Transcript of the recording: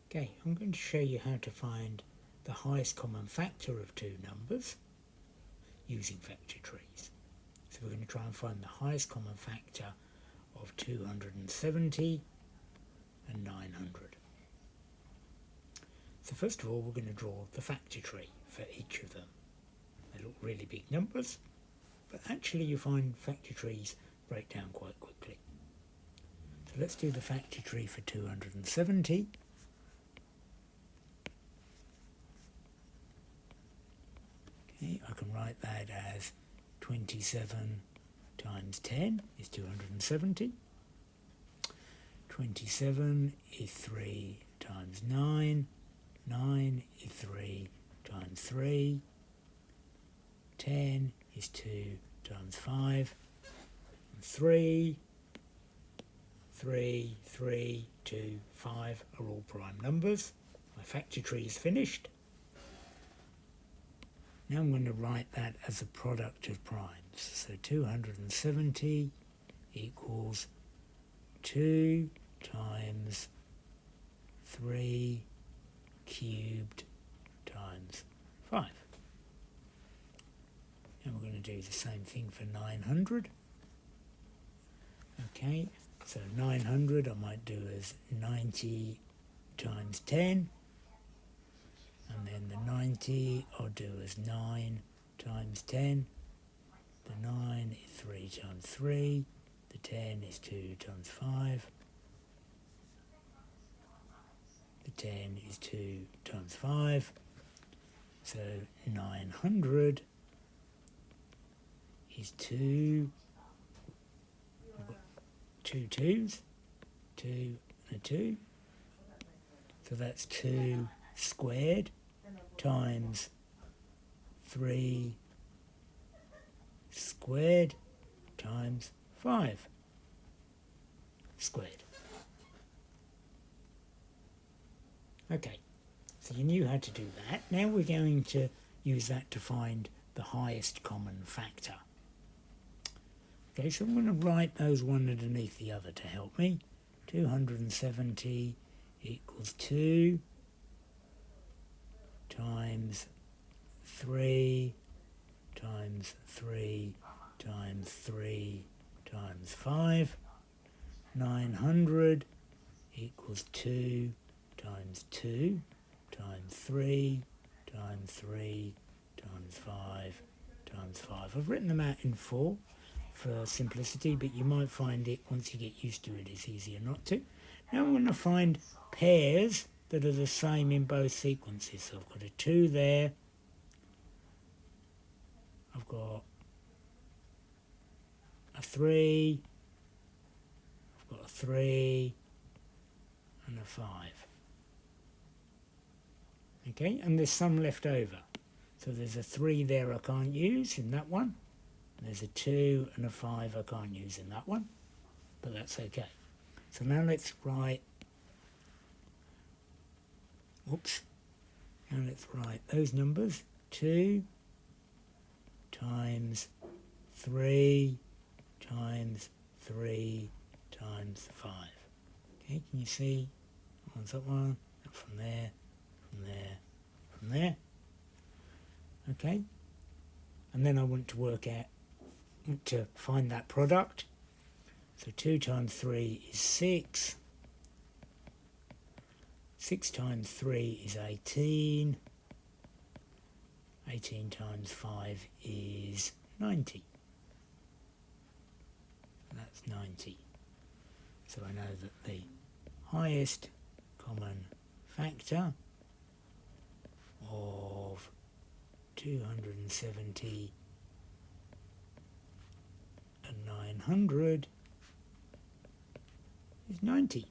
Okay, I'm going to show you how to find the highest common factor of two numbers using factor trees. So we're going to try and find the highest common factor of 270 and 900. So first of all, we're going to draw the factor tree for each of them. They look really big numbers, but actually you find factor trees break down quite quickly. So let's do the factor tree for 270. Okay, I can write that as 27 times 10 is 270. 27 is 3 times 9. 9 is 3 times 3. 10 is 2 times 5. And 3, 2, 5 are all prime numbers. My factor tree is finished. Now I'm going to write that as a product of primes. So 270 equals 2 times 3 cubed times 5. And we're going to do the same thing for 900. Okay, so 900 I might do as 90 times 10. And then the 90 I'll do as 9 times 10. The 9 is 3 times 3. The 10 is 2 times 5. The 10 is 2 times 5. So 900 is 2. I've got 2 2s. 2 and a 2. So that's 2 squared times 3 squared times 5 squared. Okay, so you knew how to do that. Now we're going to use that to find the highest common factor. Okay, so I'm going to write those one underneath the other to help me. 270 equals 2 times 3 times 3 times 3 times 5. 900 equals 2 times 2 times 3 times 3 times 5 times 5. I've written them out in 4 for simplicity, but you might find it, once you get used to it, it's easier not to. Now I'm going to find pairs that are the same in both sequences. So I've got a 2 there. I've got a 3. I've got a 3 and a 5. Okay, and there's some left over. So there's a 3 there I can't use in that one. There's a 2 and a 5 I can't use in that one. But that's okay. So now let's write now let's write those numbers. 2 times 3 times 3 times 5. Okay, can you see? One's that one, from there, from there, from there. Okay, and then I want to find that product. So 2 times 3 is 6. 6 times 3 is 18. 18 times 5 is 90. That's 90. So I know that the highest common factor of 270 and 900 is 90.